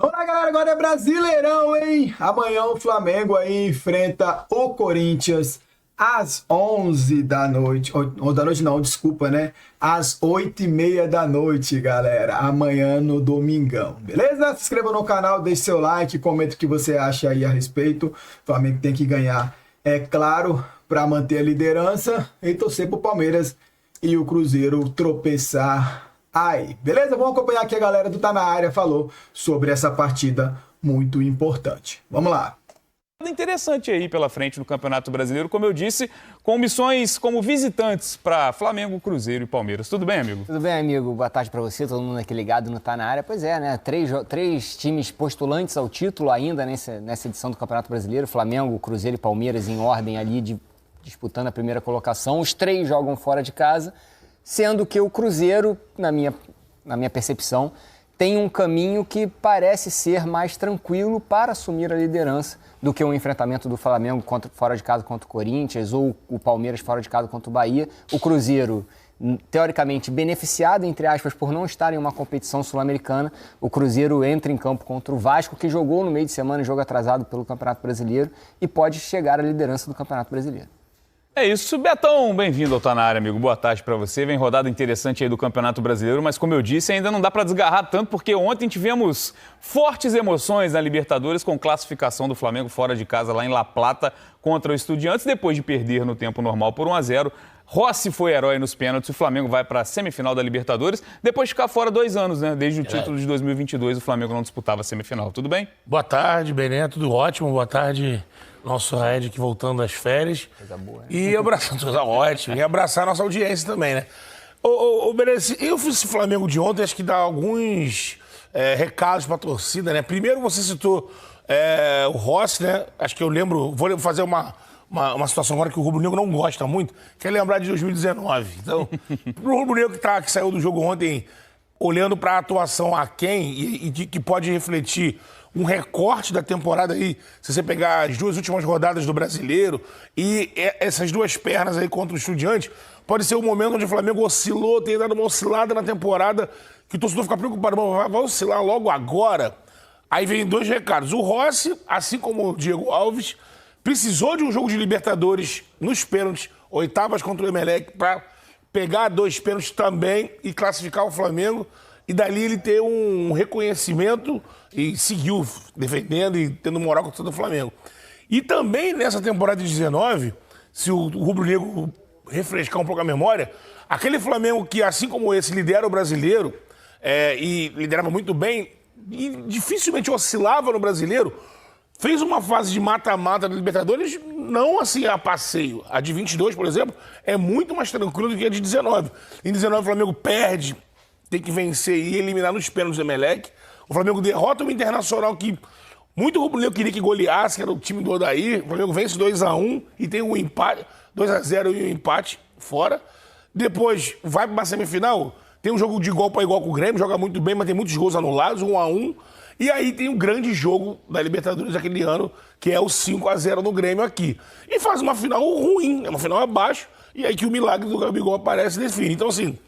Vamos lá, galera, agora é Brasileirão, hein? Amanhã o Flamengo aí enfrenta o Corinthians às 11 da noite. Ou da noite não, desculpa, né? Às 8h30 da noite, galera. Amanhã no Domingão, beleza? Se inscreva no canal, deixe seu like, comenta o que você acha aí a respeito. O Flamengo tem que ganhar, é claro, para manter a liderança e torcer pro Palmeiras e o Cruzeiro tropeçar aí, beleza? Vamos acompanhar aqui a galera do Tá Na Área falou sobre essa partida muito importante. Vamos lá. Interessante aí pela frente no Campeonato Brasileiro, como eu disse, com missões como visitantes para Flamengo, Cruzeiro e Palmeiras. Tudo bem, amigo? Tudo bem, amigo? Boa tarde para você, todo mundo aqui ligado no Tá Na Área. Pois é, né? Três times postulantes ao título ainda nessa edição do Campeonato Brasileiro. Flamengo, Cruzeiro e Palmeiras em ordem ali, disputando a primeira colocação. Os três jogam fora de casa, sendo que o Cruzeiro, na minha percepção, tem um caminho que parece ser mais tranquilo para assumir a liderança do que o enfrentamento do Flamengo fora de casa contra o Corinthians ou o Palmeiras fora de casa contra o Bahia. O Cruzeiro, teoricamente beneficiado, entre aspas, por não estar em uma competição sul-americana, o Cruzeiro entra em campo contra o Vasco, que jogou no meio de semana, jogo atrasado pelo Campeonato Brasileiro, e pode chegar à liderança do Campeonato Brasileiro. É isso, Betão, bem-vindo ao Tá Na Área, amigo. Boa tarde para você. Vem rodada interessante aí do Campeonato Brasileiro, mas como eu disse, ainda não dá para desgarrar tanto, porque ontem tivemos fortes emoções na Libertadores com classificação do Flamengo fora de casa lá em La Plata contra o Estudiantes, depois de perder no tempo normal por 1-0. Rossi foi herói nos pênaltis, o Flamengo vai para a semifinal da Libertadores, depois de ficar fora 2 anos, né? Desde o título de 2022, o Flamengo não disputava a semifinal. Tudo bem? Boa tarde, Bené, tudo ótimo. Boa tarde, nosso Ed aqui voltando das férias. Coisa boa, né? E abraçando, coisa ótima. E abraçar a nossa audiência também, né? Ô, Bené, eu fiz esse Flamengo de ontem, acho que dá alguns recados para a torcida, né? Primeiro você citou o Rossi, né? Acho que eu lembro, vou fazer uma situação agora que o Rubro Negro não gosta muito, que é lembrar de 2019. Então, pro Rubro Negro que saiu do jogo ontem, olhando para a atuação aquém e que pode refletir um recorte da temporada aí, se você pegar as 2 últimas rodadas do Brasileiro e essas 2 pernas aí contra o Estudiante, pode ser o momento onde o Flamengo oscilou, tem dado uma oscilada na temporada, que o torcedor fica preocupado, vai oscilar logo agora? Aí vem 2 recados. O Rossi, assim como o Diego Alves, precisou de um jogo de Libertadores nos pênaltis, oitavas contra o Emelec, para pegar 2 pênaltis também e classificar o Flamengo. E dali ele ter um reconhecimento e seguiu defendendo e tendo moral contra o Flamengo. E também nessa temporada de 19, se o Rubro Negro refrescar um pouco a memória, aquele Flamengo que, assim como esse, lidera o Brasileiro e liderava muito bem e dificilmente oscilava no Brasileiro, fez uma fase de mata-mata da Libertadores, não assim a passeio. A de 22, por exemplo, é muito mais tranquila do que a de 19. Em 19 o Flamengo perde, tem que vencer e eliminar nos pênaltis do Emelec. O Flamengo derrota o Internacional, que muito rubro-negro queria que goleasse, que era o time do Odair. O Flamengo vence 2-1 e tem um empate, 2-0 e um empate fora. Depois vai para uma semifinal, tem um jogo de igual para igual com o Grêmio, joga muito bem, mas tem muitos gols anulados, 1-1. E aí tem um grande jogo da Libertadores daquele ano, que é o 5-0 no Grêmio aqui. E faz uma final ruim, é uma final abaixo, e aí que o milagre do Gabigol aparece e define. Então, assim,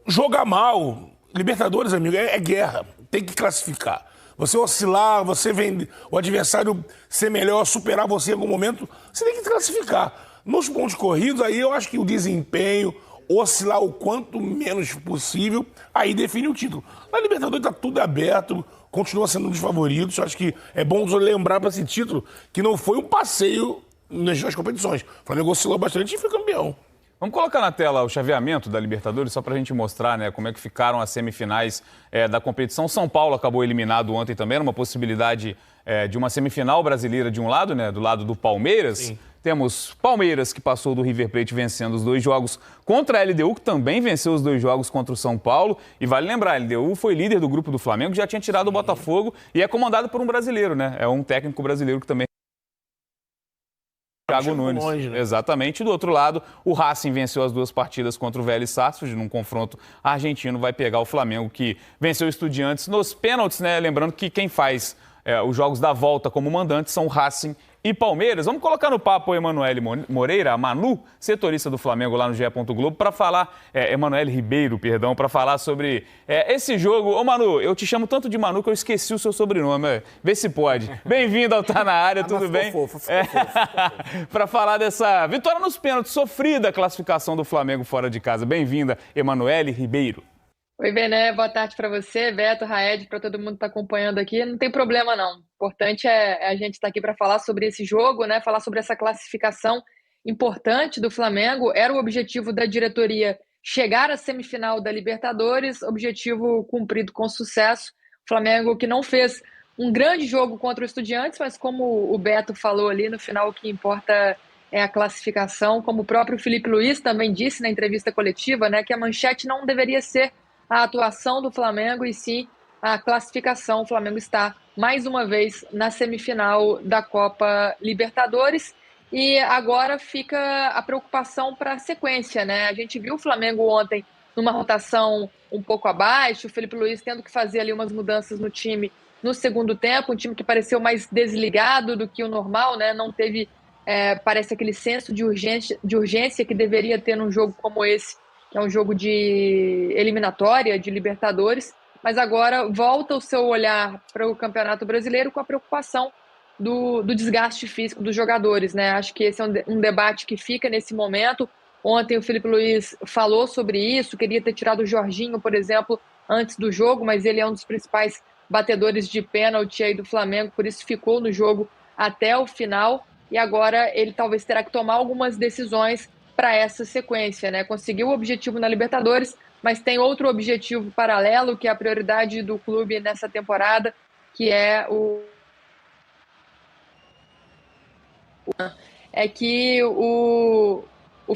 jogar mal, Libertadores, amigo, é guerra, tem que classificar. Você oscilar, você vender, o adversário ser melhor, superar você em algum momento, você tem que classificar. Nos pontos corridos, aí eu acho que o desempenho, oscilar o quanto menos possível, aí define o título. Na Libertadores tá tudo aberto, continua sendo um dos favoritos. Acho que é bom lembrar para esse título que não foi um passeio nas 2 competições. O Flamengo oscilou bastante e foi campeão. Vamos colocar na tela o chaveamento da Libertadores, só para a gente mostrar, né, como é que ficaram as semifinais da competição. São Paulo acabou eliminado ontem também, era uma possibilidade de uma semifinal brasileira de um lado, né, do lado do Palmeiras. Sim. Temos Palmeiras, que passou do River Plate vencendo os 2 jogos contra a LDU, que também venceu os 2 jogos contra o São Paulo. E vale lembrar, a LDU foi líder do grupo do Flamengo, já tinha tirado o Botafogo e é comandado por um brasileiro, né? É um técnico brasileiro que também... Thiago Nunes. Longe, né? Exatamente. Do outro lado, o Racing venceu as 2 partidas contra o Vélez Sarsfield, num confronto argentino, vai pegar o Flamengo, que venceu o Estudiantes nos pênaltis, né? Lembrando que quem faz os jogos da volta como mandante são o Racing e Palmeiras. Vamos colocar no papo o Emanuele Moreira, a Manu, setorista do Flamengo lá no GE. Globo, para falar, Emanuele Ribeiro, perdão, para falar sobre esse jogo. Ô Manu, eu te chamo tanto de Manu que eu esqueci o seu sobrenome. Vê se pode. Bem-vindo ao Tá Na Área, tudo bem? Ficou fofo. Para falar dessa vitória nos pênaltis, sofrida classificação do Flamengo fora de casa. Bem-vinda, Emanuele Ribeiro. Oi, Bené, boa tarde para você, Beto, Raed, para todo mundo que está acompanhando aqui. Não tem problema, não. O importante é a gente estar aqui para falar sobre esse jogo, né? Falar sobre essa classificação importante do Flamengo. Era o objetivo da diretoria chegar à semifinal da Libertadores, objetivo cumprido com sucesso. O Flamengo que não fez um grande jogo contra o Estudiantes, mas como o Beto falou ali, no final o que importa é a classificação. Como o próprio Felipe Luiz também disse na entrevista coletiva, né, que a manchete não deveria ser a atuação do Flamengo e sim a classificação. O Flamengo está mais uma vez na semifinal da Copa Libertadores e agora fica a preocupação para a sequência, né? A gente viu o Flamengo ontem numa rotação um pouco abaixo, o Felipe Luiz tendo que fazer ali umas mudanças no time no segundo tempo, um time que pareceu mais desligado do que o normal, né? Não teve, parece aquele senso de urgência que deveria ter num jogo como esse, que é um jogo de eliminatória, de Libertadores, mas agora volta o seu olhar para o Campeonato Brasileiro com a preocupação do desgaste físico dos jogadores, né? Acho que esse é um debate que fica nesse momento. Ontem o Felipe Luiz falou sobre isso, queria ter tirado o Jorginho, por exemplo, antes do jogo, mas ele é um dos principais batedores de pênalti aí do Flamengo, por isso ficou no jogo até o final, e agora ele talvez terá que tomar algumas decisões para essa sequência, né? Conseguiu o objetivo na Libertadores, mas tem outro objetivo paralelo, que é a prioridade do clube nessa temporada, que é que o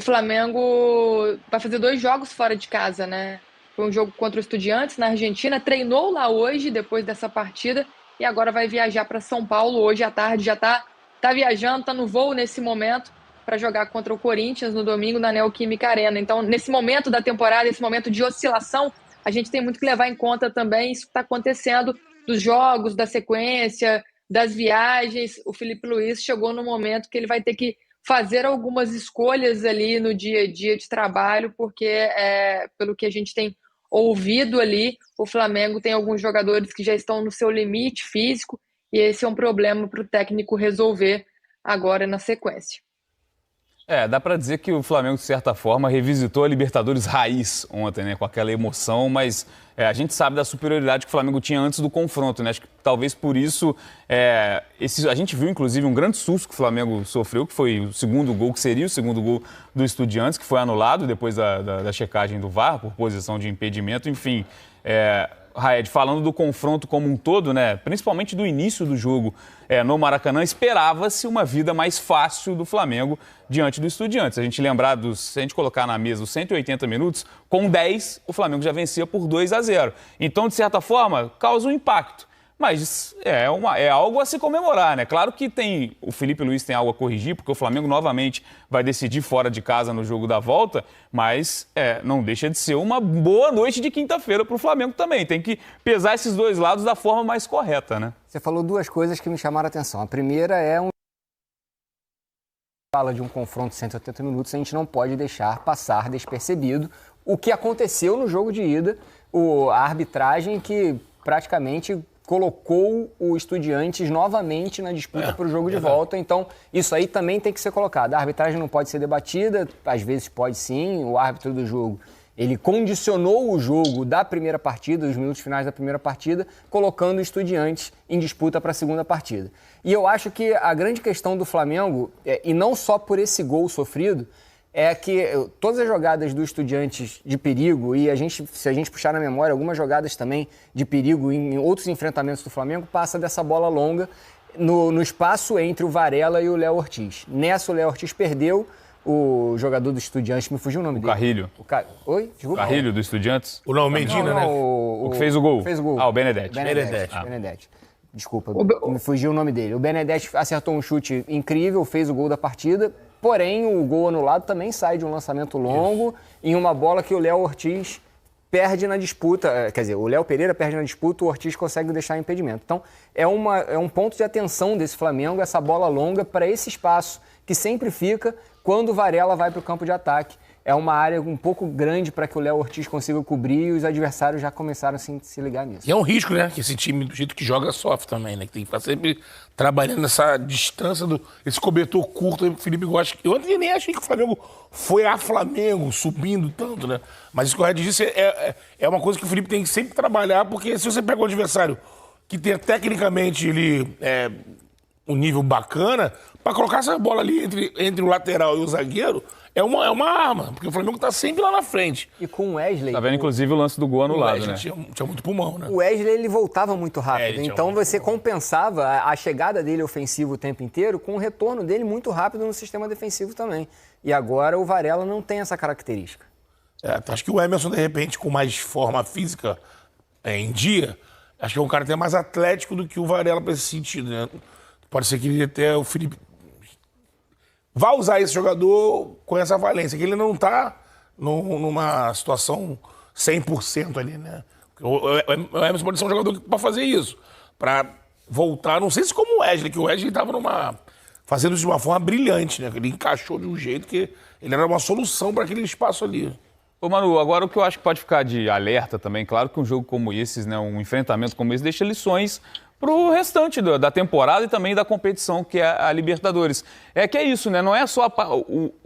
Flamengo vai fazer 2 jogos fora de casa, né? Foi um jogo contra o Estudiantes na Argentina, treinou lá hoje, depois dessa partida, e agora vai viajar para São Paulo hoje à tarde, já tá viajando, tá no voo nesse momento, para jogar contra o Corinthians no domingo na Neoquímica Arena. Então, nesse momento da temporada, esse momento de oscilação, a gente tem muito que levar em conta também isso que está acontecendo dos jogos, da sequência, das viagens. O Felipe Luiz chegou no momento que ele vai ter que fazer algumas escolhas ali no dia a dia de trabalho, porque, pelo que a gente tem ouvido ali, o Flamengo tem alguns jogadores que já estão no seu limite físico, e esse é um problema para o técnico resolver agora na sequência. Dá pra dizer que o Flamengo, de certa forma, revisitou a Libertadores raiz ontem, né? Com aquela emoção, mas a gente sabe da superioridade que o Flamengo tinha antes do confronto, né? Acho que talvez por isso a gente viu, inclusive, um grande susto que o Flamengo sofreu, que foi o segundo gol, que seria o segundo gol do Estudiantes, que foi anulado depois da checagem do VAR, por posição de impedimento, enfim. Raed, falando do confronto como um todo, né, principalmente do início do jogo no Maracanã, esperava-se uma vida mais fácil do Flamengo diante do Estudiantes. A gente lembrar se a gente colocar na mesa os 180 minutos, com 10 o Flamengo já vencia por 2-0. Então, de certa forma, causa um impacto. Mas é algo a se comemorar, né? Claro que o Felipe Luiz tem algo a corrigir, porque o Flamengo novamente vai decidir fora de casa no jogo da volta, mas não deixa de ser uma boa noite de quinta-feira para o Flamengo também. Tem que pesar esses dois lados da forma mais correta, né? Você falou 2 coisas que me chamaram a atenção. A primeira fala de um confronto de 180 minutos, a gente não pode deixar passar despercebido o que aconteceu no jogo de ida, a arbitragem que praticamente colocou o Estudiantes novamente na disputa para o jogo de volta. Então, isso aí também tem que ser colocado. A arbitragem não pode ser debatida, às vezes pode sim. O árbitro do jogo, ele condicionou o jogo da primeira partida, os minutos finais da primeira partida, colocando o Estudiantes em disputa para a segunda partida. E eu acho que a grande questão do Flamengo, e não só por esse gol sofrido, é que todas as jogadas do Estudiantes de perigo, e se a gente puxar na memória, algumas jogadas também de perigo em outros enfrentamentos do Flamengo, passa dessa bola longa no espaço entre o Varela e o Léo Ortiz. Nessa, o Léo Ortiz perdeu, o jogador do Estudiantes, me fugiu o nome dele. Carrilho. Oi? Desculpa. Carrilho do Estudiantes? O Medina, né? O que fez o gol? Fez o gol. O Benedetti. Benedetti. Desculpa, me fugiu o nome dele. O Benedetti acertou um chute incrível, fez o gol da partida, porém o gol anulado também sai de um lançamento longo em uma bola que o Léo Ortiz perde na disputa, quer dizer, o Léo Pereira perde na disputa, o Ortiz consegue deixar impedimento. Então, é um ponto de atenção desse Flamengo, essa bola longa para esse espaço que sempre fica quando o Varela vai para o campo de ataque. É uma área um pouco grande para que o Léo Ortiz consiga cobrir e os adversários já começaram a se ligar nisso. E é um risco, né? Que esse time, do jeito que joga, sofre também, né? Que tem que estar sempre trabalhando nessa distância, esse cobertor curto aí que o Felipe gosta. Eu ontem nem achei que o Flamengo foi a Flamengo subindo tanto, né? Mas isso que o Red disse é uma coisa que o Felipe tem que sempre trabalhar, porque se você pega um adversário que tem tecnicamente um nível bacana, para colocar essa bola ali entre o lateral e o zagueiro, é uma arma, porque o Flamengo tá sempre lá na frente. E com o Wesley... Tá vendo, inclusive, o lance do gol anulado, né? Tinha muito pulmão, né? O Wesley, ele voltava muito rápido, então você muito compensava a chegada dele ofensivo o tempo inteiro com o retorno dele muito rápido no sistema defensivo também. E agora o Varela não tem essa característica. Acho que o Emerson, de repente, com mais forma física em dia, acho que é um cara até mais atlético do que o Varela para esse sentido, né? Pode ser que até o Felipe vai usar esse jogador com essa valência, que ele não está numa situação 100% ali, né? O Emerson pode ser um jogador que pode fazer isso, para voltar, não sei se como o Wesley, que o Wesley estava fazendo isso de uma forma brilhante, né? Ele encaixou de um jeito que ele era uma solução para aquele espaço ali. Ô Manu, agora o que eu acho que pode ficar de alerta também, claro que um jogo como esse, né, um enfrentamento como esse, deixa lições para o restante da temporada e também da competição, que é a Libertadores. É que é isso, né? Não é só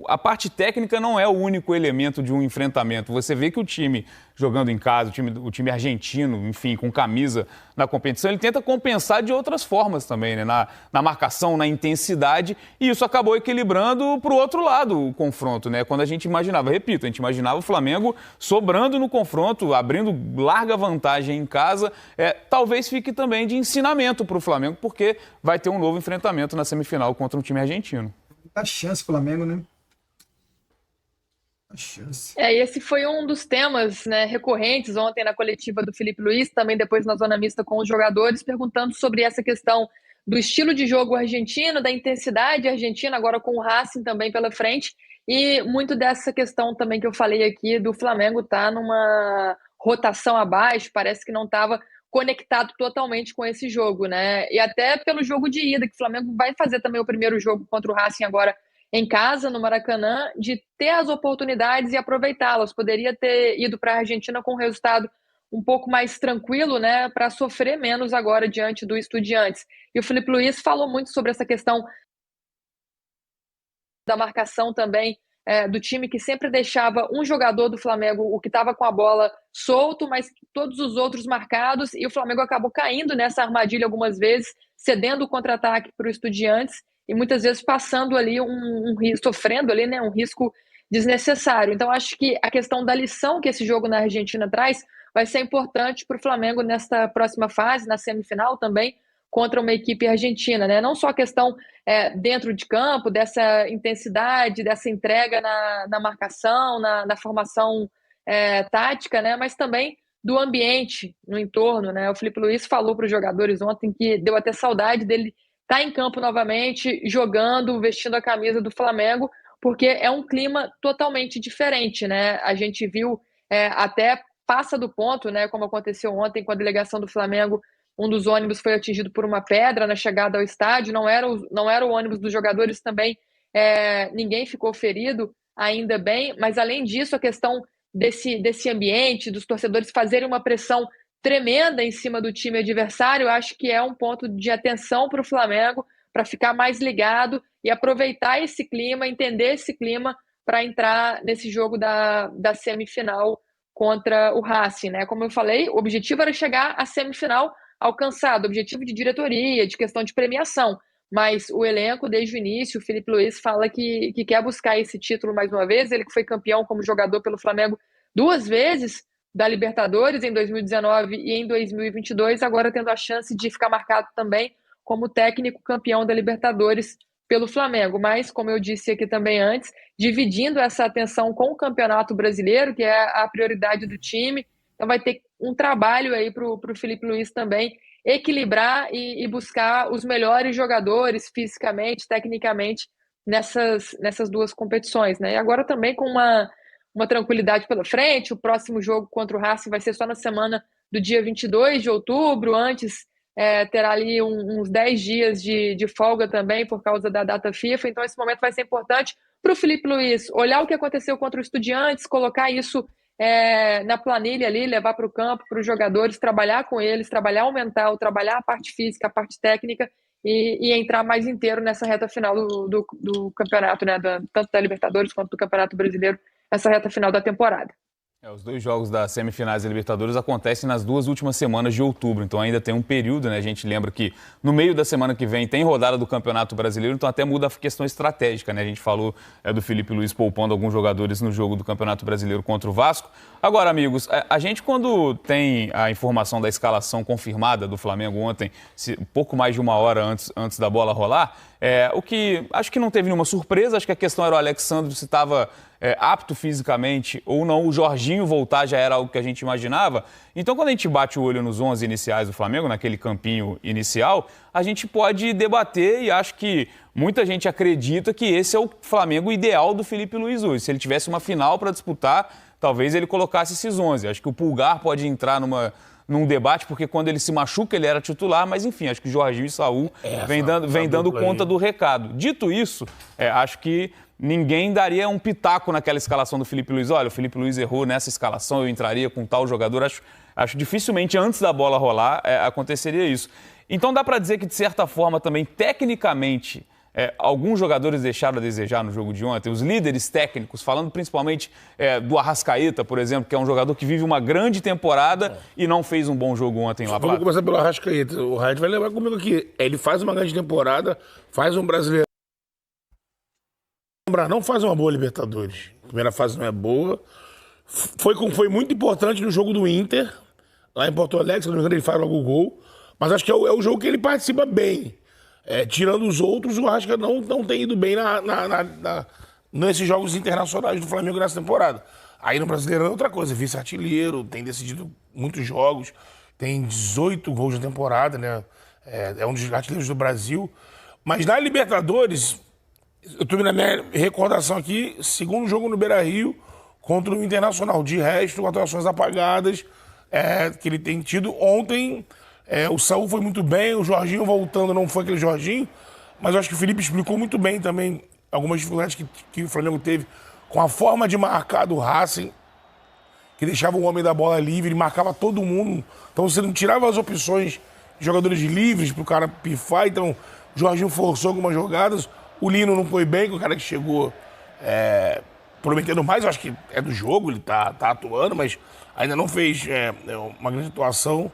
a parte técnica não é o único elemento de um enfrentamento. Você vê que o time jogando em casa, o time argentino, enfim, com camisa na competição, ele tenta compensar de outras formas também, né? Na marcação, na intensidade, e isso acabou equilibrando para o outro lado o confronto, né? Quando a gente imaginava, repito, a gente imaginava o Flamengo sobrando no confronto, abrindo larga vantagem em casa, talvez fique também de ensinamento para o Flamengo, porque vai ter um novo enfrentamento na semifinal contra um time argentino. Dá chance pro Flamengo, né? Dá chance. Esse foi um dos temas, né, recorrentes ontem na coletiva do Felipe Luiz, também depois na zona mista com os jogadores, perguntando sobre essa questão do estilo de jogo argentino, da intensidade argentina, agora com o Racing também pela frente, e muito dessa questão também que eu falei aqui do Flamengo tá numa rotação abaixo, parece que não estava conectado totalmente com esse jogo, né? E até pelo jogo de ida, que o Flamengo vai fazer também o primeiro jogo contra o Racing agora em casa, no Maracanã, de ter as oportunidades e aproveitá-las. Poderia ter ido para a Argentina com um resultado um pouco mais tranquilo, né, para sofrer menos agora diante do Estudiantes. E o Felipe Luiz falou muito sobre essa questão da marcação também, do time que sempre deixava um jogador do Flamengo, o que estava com a bola solto, mas todos os outros marcados, e o Flamengo acabou caindo nessa armadilha algumas vezes, cedendo o contra-ataque para o Estudiantes, e muitas vezes passando ali sofrendo ali, né, um risco desnecessário. Então acho que a questão da lição que esse jogo na Argentina traz vai ser importante para o Flamengo nesta próxima fase, na semifinal também, contra uma equipe argentina, né? Não só a questão dentro de campo, dessa intensidade, dessa entrega na marcação, na formação tática, né? Mas também do ambiente no entorno, né? O Felipe Luiz falou para os jogadores ontem que deu até saudade dele estar em campo novamente, jogando, vestindo a camisa do Flamengo, porque é um clima totalmente diferente, né? A gente viu até passa do ponto, né? Como aconteceu ontem com a delegação do Flamengo. Um dos ônibus foi atingido por uma pedra na chegada ao estádio, não era o ônibus dos jogadores também, ninguém ficou ferido, ainda bem, mas além disso, a questão desse ambiente, dos torcedores fazerem uma pressão tremenda em cima do time adversário, eu acho que é um ponto de atenção para o Flamengo, para ficar mais ligado e aproveitar esse clima, entender esse clima, para entrar nesse jogo da semifinal contra o Racing, né? Como eu falei, o objetivo era chegar à semifinal alcançado, objetivo de diretoria, de questão de premiação, mas o elenco, desde o início, o Felipe Luiz fala que quer buscar esse título mais uma vez, ele que foi campeão como jogador pelo Flamengo 2 vezes da Libertadores, em 2019 e em 2022, agora tendo a chance de ficar marcado também como técnico campeão da Libertadores pelo Flamengo, mas, como eu disse aqui também antes, dividindo essa atenção com o Campeonato Brasileiro, que é a prioridade do time. Então vai ter um trabalho aí para o Felipe Luiz também equilibrar e buscar os melhores jogadores fisicamente, tecnicamente, nessas 2 competições, né? E agora também com uma tranquilidade pela frente. O próximo jogo contra o Racing vai ser só na semana do dia 22 de outubro. Antes terá ali uns 10 dias de folga também por causa da data FIFA. Então esse momento vai ser importante para o Filipe Luís olhar o que aconteceu contra o Estudiantes, colocar isso na planilha ali, levar para o campo, para os jogadores, trabalhar com eles, trabalhar o mental, trabalhar a parte física, a parte técnica e entrar mais inteiro nessa reta final do campeonato, né? Tanto da Libertadores quanto do Campeonato Brasileiro, essa reta final da temporada. Os 2 jogos das semifinais da Libertadores acontecem nas 2 últimas semanas de outubro, então ainda tem um período, né? A gente lembra que no meio da semana que vem tem rodada do Campeonato Brasileiro, então até muda a questão estratégica, né? A gente falou do Filipe Luís poupando alguns jogadores no jogo do Campeonato Brasileiro contra o Vasco. Agora, amigos, a gente quando tem a informação da escalação confirmada do Flamengo ontem, pouco mais de 1 hora antes da bola rolar, o que acho que não teve nenhuma surpresa, acho que a questão era o Alexandre se estava apto fisicamente ou não, o Jorginho voltar já era algo que a gente imaginava. Então, quando a gente bate o olho nos 11 iniciais do Flamengo, naquele campinho inicial, a gente pode debater e acho que muita gente acredita que esse é o Flamengo ideal do Filipe Luís hoje. Se ele tivesse uma final para disputar, talvez ele colocasse esses 11. Acho que o Pulgar pode entrar num debate, porque quando ele se machuca, ele era titular, mas enfim, acho que Jorginho e Saúl vem dando conta do recado. Dito isso, acho que ninguém daria um pitaco naquela escalação do Filipe Luís. Olha, o Filipe Luís errou nessa escalação, eu entraria com tal jogador. Acho dificilmente antes da bola rolar aconteceria isso. Então dá para dizer que, de certa forma, também, tecnicamente, alguns jogadores deixaram a desejar no jogo de ontem. Os líderes técnicos, falando principalmente do Arrascaeta, por exemplo, que é um jogador que vive uma grande temporada e não fez um bom jogo ontem lá. Vamos começar pelo Arrascaeta. O Raid vai lembrar comigo aqui. Ele faz uma grande temporada, faz um brasileiro. Não faz uma boa Libertadores. A primeira fase não é boa. Foi muito importante no jogo do Inter, lá em Porto Alegre, se não me engano, ele faz logo o gol. Mas acho que é o jogo que ele participa bem. Tirando os outros, o Arrasca não tem ido bem nesses jogos internacionais do Flamengo nessa temporada. Aí no Brasileirão é outra coisa, vice-artilheiro, tem decidido muitos jogos, tem 18 gols na temporada, né? É um dos artilheiros do Brasil. Mas na Libertadores, eu estou na minha recordação aqui, segundo jogo no Beira-Rio, contra o Internacional. De resto, atuações apagadas que ele tem tido. Ontem, o Saúl foi muito bem, o Jorginho voltando não foi aquele Jorginho, mas eu acho que o Felipe explicou muito bem também algumas dificuldades que o Flamengo teve com a forma de marcar do Racing, que deixava o homem da bola livre, marcava todo mundo. Então você não tirava as opções de jogadores livres para o cara pifar. Então o Jorginho forçou algumas jogadas. O Lino não foi bem, que o cara que chegou prometendo mais, eu acho que é do jogo, ele tá atuando, mas ainda não fez uma grande atuação.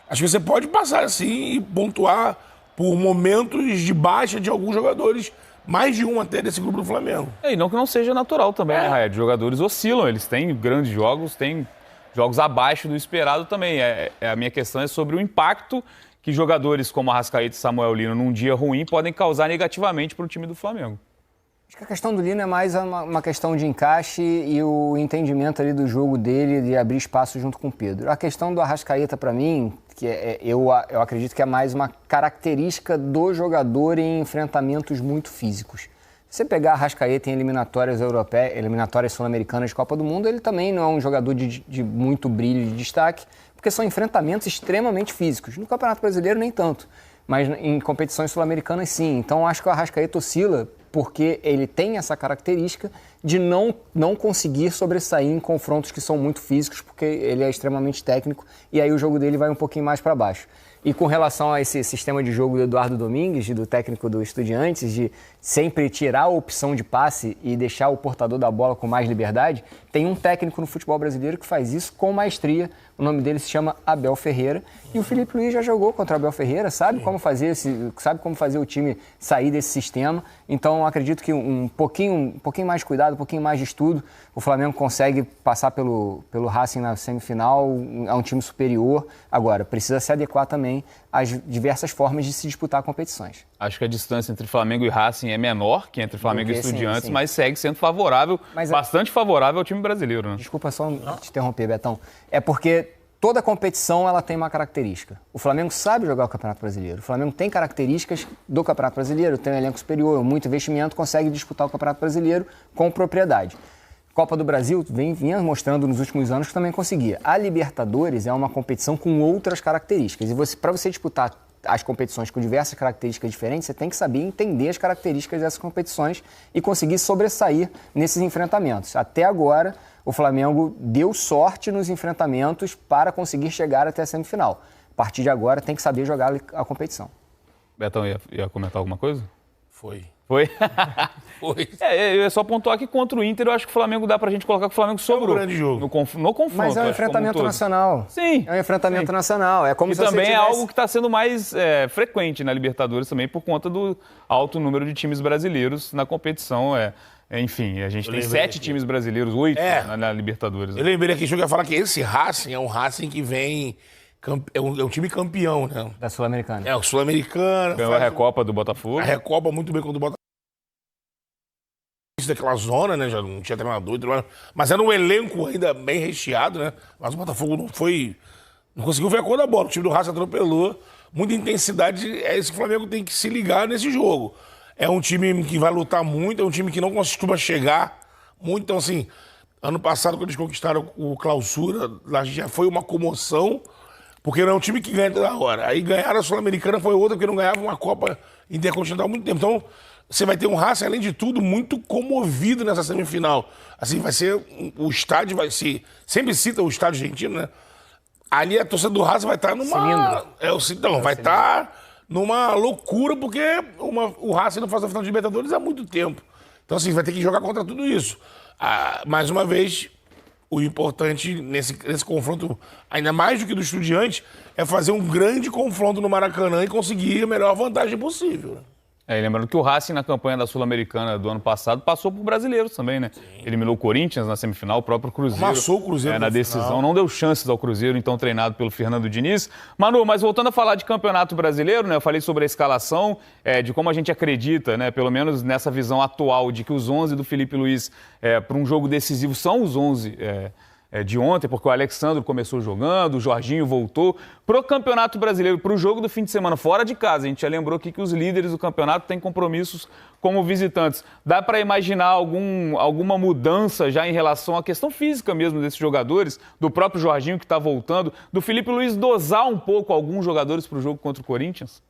Acho que você pode passar assim e pontuar por momentos de baixa de alguns jogadores, mais de um até desse grupo do Flamengo. E não que não seja natural também, né, Raed? Os jogadores oscilam, eles têm grandes jogos, têm jogos abaixo do esperado também. A minha questão é sobre o impacto que jogadores como Arrascaeta e Samuel Lino, num dia ruim, podem causar negativamente para o time do Flamengo. Acho que a questão do Lino é mais uma questão de encaixe e o entendimento ali do jogo dele, de abrir espaço junto com o Pedro. A questão do Arrascaeta, para mim, que eu acredito que é mais uma característica do jogador em enfrentamentos muito físicos. Se você pegar Arrascaeta em eliminatórias europeias, eliminatórias sul-americanas de Copa do Mundo, ele também não é um jogador de muito brilho, de destaque, porque são enfrentamentos extremamente físicos. No Campeonato Brasileiro, nem tanto, mas em competições sul-americanas, sim. Então, acho que o Arrascaeta oscila porque ele tem essa característica de não conseguir sobressair em confrontos que são muito físicos, porque ele é extremamente técnico e aí o jogo dele vai um pouquinho mais para baixo. E com relação a esse sistema de jogo do Eduardo Domingues, do técnico do Estudiantes, de sempre tirar a opção de passe e deixar o portador da bola com mais liberdade, tem um técnico no futebol brasileiro que faz isso com maestria. O nome dele se chama Abel Ferreira. E o Filipe Luís já jogou contra o Abel Ferreira, sabe como fazer o time sair desse sistema. Então, acredito que um pouquinho mais de cuidado, um pouquinho mais de estudo, o Flamengo consegue passar pelo Racing na semifinal, é um time superior. Agora, precisa se adequar também às diversas formas de se disputar competições. Acho que a distância entre Flamengo e Racing é menor que entre Flamengo e Estudiantes, sim. Mas segue sendo favorável, bastante favorável ao time brasileiro, né? Desculpa só te interromper, Betão. É porque toda competição ela tem uma característica. O Flamengo sabe jogar o Campeonato Brasileiro. O Flamengo tem características do Campeonato Brasileiro, tem um elenco superior, muito investimento, consegue disputar o Campeonato Brasileiro com propriedade. Copa do Brasil vinha mostrando nos últimos anos que também conseguia. A Libertadores é uma competição com outras características. E para você disputar as competições com diversas características diferentes, você tem que saber entender as características dessas competições e conseguir sobressair nesses enfrentamentos. Até agora, o Flamengo deu sorte nos enfrentamentos para conseguir chegar até a semifinal. A partir de agora, tem que saber jogar a competição. Betão, ia comentar alguma coisa? Foi. Foi? Foi. Eu ia só pontuar que contra o Inter, eu acho que o Flamengo dá pra gente colocar que o Flamengo sobrou. É um grande jogo. No confronto. Mas é um enfrentamento nacional. Sim. É um enfrentamento nacional. É como E se também você é tivesse... algo que está sendo mais frequente na Libertadores também por conta do alto número de times brasileiros na competição. Enfim, a gente tem 7 times brasileiros, 8 na Libertadores. Eu lembrei aqui, eu ia falar que esse Racing é um Racing que vem... É um time campeão, né? Da Sul-Americana. É o Sul-Americano. Ganhou a Recopa do Botafogo. A Recopa muito bem contra o Botafogo. Daquela zona, né? Já não tinha treinador, mas era um elenco ainda bem recheado, né? Mas o Botafogo não conseguiu ver a cor da bola. O time do Racing atropelou. Muita intensidade. É isso que o Flamengo tem que se ligar nesse jogo. É um time que vai lutar muito, é um time que não costuma chegar muito. Então, assim, ano passado, quando eles conquistaram o Clausura, lá já foi uma comoção, porque não é um time que ganha toda hora. Aí ganharam a Sul-Americana, foi outra que não ganhava uma Copa Intercontinental há muito tempo. Então, você vai ter um Racing, além de tudo, muito comovido nessa semifinal. Assim, vai ser... O estádio vai ser... Sempre cita o estádio argentino, né? Ali a torcida do Racing vai estar numa... Cilindro. Vai estar numa loucura, porque o Racing não faz a final de Libertadores há muito tempo. Então, assim, vai ter que jogar contra tudo isso. Mais uma vez, o importante nesse confronto, ainda mais do que do Estudiantes, é fazer um grande confronto no Maracanã e conseguir a melhor vantagem possível. E lembrando que o Racing, na campanha da Sul-Americana do ano passado, passou por brasileiros também, né? Sim. Eliminou o Corinthians na semifinal, o próprio Cruzeiro. Amassou o Cruzeiro na decisão, final. Não deu chances ao Cruzeiro, então treinado pelo Fernando Diniz. Manu, mas voltando a falar de campeonato brasileiro, né? Eu falei sobre a escalação, de como a gente acredita, né? Pelo menos nessa visão atual, de que os 11 do Felipe Luiz para um jogo decisivo são os 11 de ontem, porque o Alexandre começou jogando, o Jorginho voltou. Pro Campeonato Brasileiro, pro jogo do fim de semana, fora de casa, a gente já lembrou aqui que os líderes do campeonato têm compromissos como visitantes. Dá para imaginar alguma mudança já em relação à questão física mesmo desses jogadores, do próprio Jorginho que está voltando, do Felipe Luiz dosar um pouco alguns jogadores pro jogo contra o Corinthians?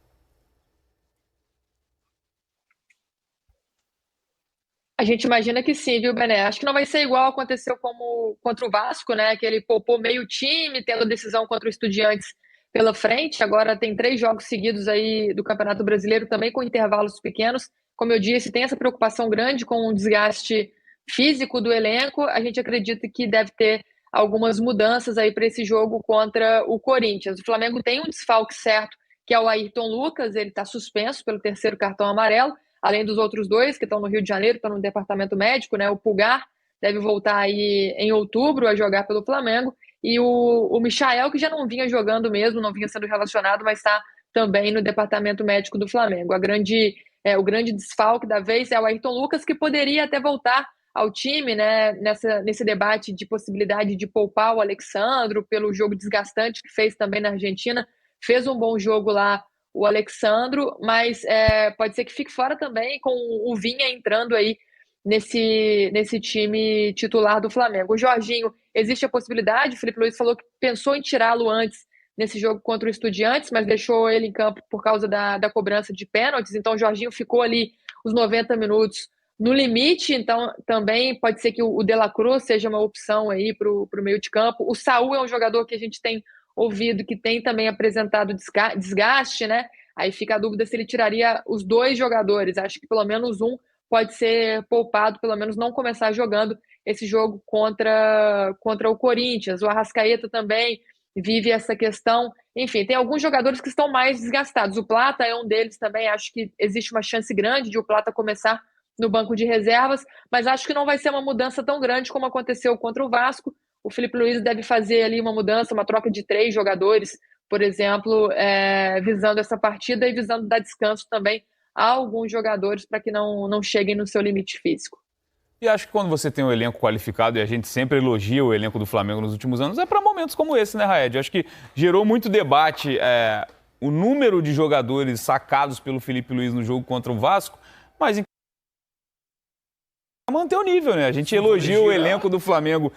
A gente imagina que sim, viu, Bené? Acho que não vai ser igual aconteceu como contra o Vasco, né? Que ele poupou meio time, tendo a decisão contra o Estudiantes pela frente. Agora tem 3 jogos seguidos aí do Campeonato Brasileiro, também com intervalos pequenos. Como eu disse, tem essa preocupação grande com o desgaste físico do elenco. A gente acredita que deve ter algumas mudanças aí para esse jogo contra o Corinthians. O Flamengo tem um desfalque certo, que é o Ayrton Lucas. Ele está suspenso pelo 3º cartão amarelo, além dos outros 2 que estão no Rio de Janeiro, estão no departamento médico, né? O Pulgar deve voltar aí em outubro a jogar pelo Flamengo, e o Michael, que já não vinha jogando mesmo, não vinha sendo relacionado, mas está também no departamento médico do Flamengo. O grande desfalque da vez é o Ayrton Lucas, que poderia até voltar ao time, né? Nesse debate de possibilidade de poupar o Alexandro pelo jogo desgastante que fez também na Argentina. Fez um bom jogo lá o Alexandro, mas pode ser que fique fora também, com o Vinha entrando aí nesse time titular do Flamengo. O Jorginho, existe a possibilidade, o Felipe Luiz falou que pensou em tirá-lo antes nesse jogo contra o Estudiantes, mas deixou ele em campo por causa da cobrança de pênaltis, então o Jorginho ficou ali os 90 minutos no limite, então também pode ser que o De La Cruz seja uma opção aí para o meio de campo. O Saúl é um jogador que a gente tem ouvido que tem também apresentado desgaste, né? Aí fica a dúvida se ele tiraria os 2 jogadores. Acho que pelo menos um pode ser poupado, pelo menos não começar jogando esse jogo contra o Corinthians. O Arrascaeta também vive essa questão. Enfim, tem alguns jogadores que estão mais desgastados. O Plata é um deles também. Acho que existe uma chance grande de o Plata começar no banco de reservas, mas acho que não vai ser uma mudança tão grande como aconteceu contra o Vasco. O Felipe Luiz deve fazer ali uma mudança, uma troca de 3 jogadores, por exemplo, visando essa partida e visando dar descanso também a alguns jogadores para que não cheguem no seu limite físico. E acho que quando você tem um elenco qualificado, e a gente sempre elogia o elenco do Flamengo nos últimos anos, é para momentos como esse, né, Raed? Acho que gerou muito debate o número de jogadores sacados pelo Felipe Luiz no jogo contra o Vasco, mas manter o nível, né? A gente elogia o elenco do Flamengo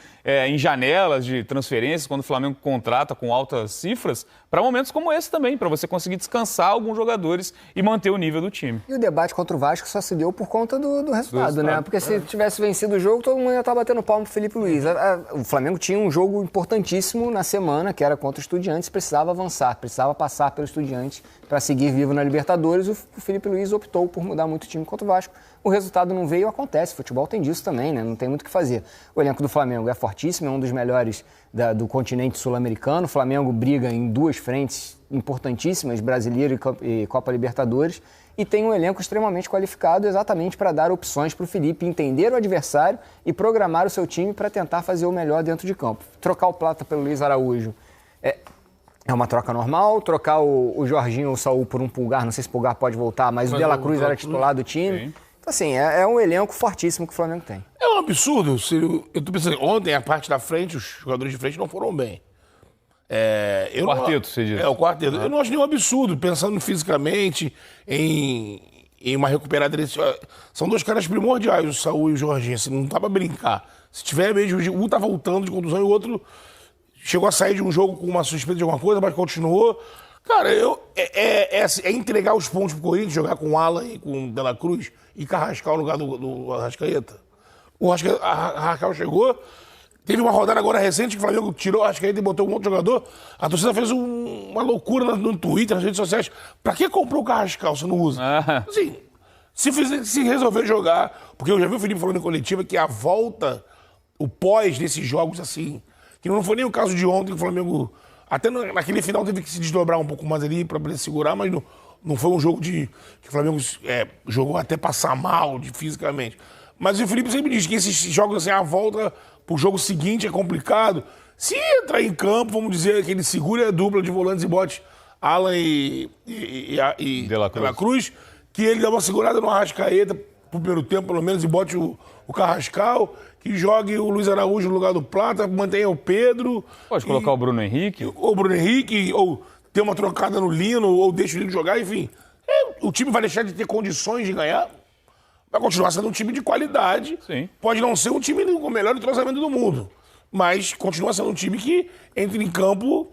em janelas de transferências, quando o Flamengo contrata com altas cifras, para momentos como esse também, para você conseguir descansar alguns jogadores e manter o nível do time. E o debate contra o Vasco só se deu por conta do resultado, né? Porque se tivesse vencido o jogo, todo mundo ia estar batendo palmo pro Felipe Luiz. O Flamengo tinha um jogo importantíssimo na semana, que era contra o Estudiantes, precisava avançar, precisava passar pelo Estudiantes para seguir vivo na Libertadores. O Felipe Luiz optou por mudar muito o time contra o Vasco. O resultado não veio, acontece. Futebol tem disso também, né? Não tem muito o que fazer. O elenco do Flamengo é fortíssimo, é um dos melhores do continente sul-americano. O Flamengo briga em duas frentes importantíssimas, Brasileiro e Copa Libertadores, e tem um elenco extremamente qualificado exatamente para dar opções para o Felipe entender o adversário e programar o seu time para tentar fazer o melhor dentro de campo. Trocar o Plata pelo Luiz Araújo é uma troca normal, trocar o Jorginho ou o Saúl por um Pulgar, não sei se o Pulgar pode voltar, mas o De La Cruz era titular do time. Sim. Então, assim, é um elenco fortíssimo que o Flamengo tem. É um absurdo. Eu tô pensando, ontem a parte da frente, os jogadores de frente não foram bem. O quarteto, você diz. O quarteto. Eu não acho nenhum absurdo, pensando fisicamente, em uma recuperada desse. São dois caras primordiais, o Saúl e o Jorginho. Assim, não dá pra brincar. Se tiver mesmo, um tá voltando de contusão e o outro chegou a sair de um jogo com uma suspeita de alguma coisa, mas continuou. Cara, é entregar os pontos pro Corinthians, jogar com o Alan e com o De La Cruz e Carrascal no lugar do Arrascaeta. O Arrascaeta chegou, teve uma rodada agora recente que o Flamengo tirou o Arrascaeta e botou um outro jogador. A torcida fez uma loucura no Twitter, nas redes sociais. Pra que comprou o Carrascal se não usa? Assim, se resolver jogar, porque eu já vi o Felipe falando em coletiva que a volta, o pós desses jogos assim, que não foi nem o caso de ontem, que o Flamengo, até naquele final, teve que se desdobrar um pouco mais ali para poder segurar, mas não foi um jogo que o Flamengo jogou até passar mal fisicamente. Mas o Felipe sempre diz que esses jogos, assim, a volta pro jogo seguinte é complicado. Se entrar em campo, vamos dizer que ele segura a dupla de volantes e bote Alan e De La Cruz, que ele dá uma segurada no Arrascaeta pro primeiro tempo, pelo menos, e bote o Carrascal, que jogue o Luiz Araújo no lugar do Plata, mantenha o Pedro. Pode colocar o Bruno Henrique. Ou o Bruno Henrique, ou ter uma trocada no Lino, ou deixa o Lino jogar, enfim. O time vai deixar de ter condições de ganhar, vai continuar sendo um time de qualidade. Sim. Pode não ser um time com o melhor entrosamento do mundo, mas continua sendo um time que entra em campo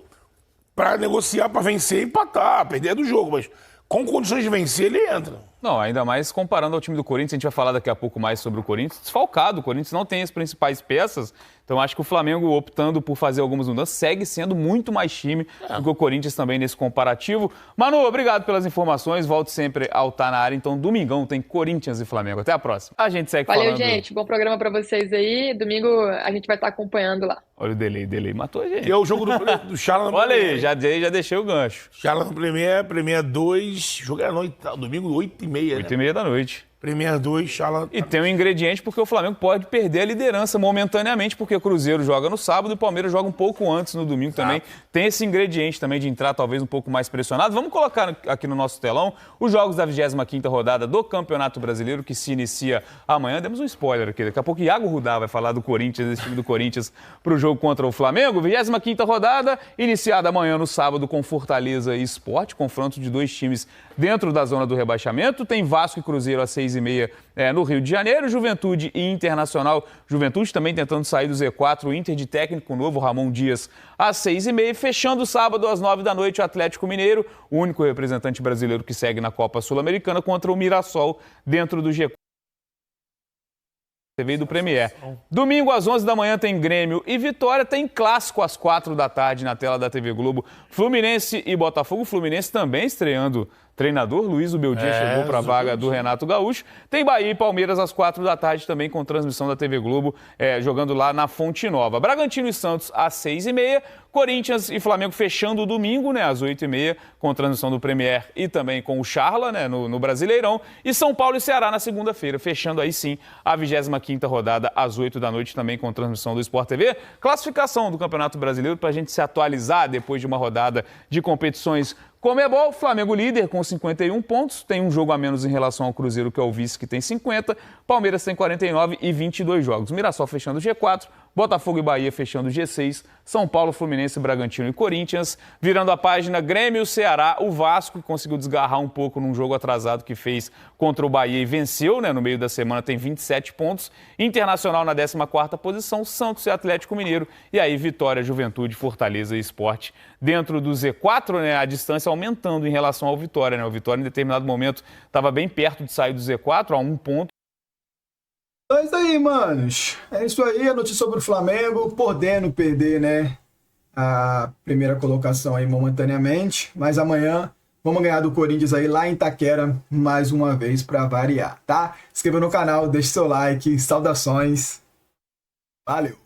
para negociar, para vencer e empatar, perder do jogo, mas com condições de vencer ele entra. Não, ainda mais comparando ao time do Corinthians, a gente vai falar daqui a pouco mais sobre o Corinthians. Desfalcado, o Corinthians não tem as principais peças, então acho que o Flamengo, optando por fazer algumas mudanças, segue sendo muito mais time do que o Corinthians também nesse comparativo. Manu, obrigado pelas informações, volte sempre ao Tá Na Área. Então, domingão tem Corinthians e Flamengo. Até a próxima. A gente segue falando. Valeu, gente. Bom programa pra vocês aí. Domingo a gente vai estar acompanhando lá. Olha o delay matou a gente. Que é o jogo do Charla no Olha Premier. aí, já deixei o gancho. Charla no Premier 2, jogo era noite, domingo 8h30. 8h30 da noite. Premier 2, Charla... E tem um ingrediente porque o Flamengo pode perder a liderança momentaneamente, porque o Cruzeiro joga no sábado e o Palmeiras joga um pouco antes no domingo também. Tem esse ingrediente também de entrar talvez um pouco mais pressionado. Vamos colocar aqui no nosso telão os jogos da 25ª rodada do Campeonato Brasileiro, que se inicia amanhã. Demos um spoiler aqui. Daqui a pouco o Iago Rudá vai falar do Corinthians, desse time do Corinthians, para o jogo contra o Flamengo. 25ª rodada, iniciada amanhã no sábado com Fortaleza e Sport, confronto de dois times dentro da zona do rebaixamento. Tem Vasco e Cruzeiro às 6h30 no Rio de Janeiro, Juventude e Internacional. Juventude também tentando sair do Z4, o Inter de técnico novo, Ramon Dias, às 6h30. Fechando o sábado às 9 da noite, o Atlético Mineiro, o único representante brasileiro que segue na Copa Sul-Americana, contra o Mirassol dentro do G4. TV do Premier. Domingo às 11 da manhã tem Grêmio e Vitória, tem clássico às 4 da tarde na tela da TV Globo, Fluminense e Botafogo. Fluminense também estreando treinador, Luiz Ubeldia chegou para a vaga do Renato Gaúcho. Tem Bahia e Palmeiras às 4 da tarde também com transmissão da TV Globo, jogando lá na Fonte Nova. Bragantino e Santos às 6h30, Corinthians e Flamengo fechando o domingo, às 8h30, com transmissão do Premier e também com o Charla, no Brasileirão. E São Paulo e Ceará na segunda-feira, fechando aí sim a 25ª rodada às 8 da noite também com transmissão do Sport TV. Classificação do Campeonato Brasileiro para a gente se atualizar depois de uma rodada de competições. Comebol, Flamengo líder com 51 pontos, tem um jogo a menos em relação ao Cruzeiro, que é o vice, que tem 50. Palmeiras tem 49 e 22 jogos. Mirassol fechando o G4, Botafogo e Bahia fechando o G6, São Paulo, Fluminense, Bragantino e Corinthians. Virando a página, Grêmio, Ceará, o Vasco, que conseguiu desgarrar um pouco num jogo atrasado que fez contra o Bahia e venceu, né? No meio da semana tem 27 pontos. Internacional na 14ª posição, Santos e Atlético Mineiro. E aí, Vitória, Juventude, Fortaleza e Sport dentro do Z4, né? A distância aumentando em relação ao Vitória, né? O Vitória, em determinado momento, estava bem perto de sair do Z4, a 1 ponto. É isso aí, manos. É isso aí, a notícia sobre o Flamengo, podendo perder, né, a primeira colocação aí momentaneamente, mas amanhã vamos ganhar do Corinthians aí lá em Itaquera mais uma vez para variar, tá? Se inscreva no canal, deixe seu like, saudações, valeu!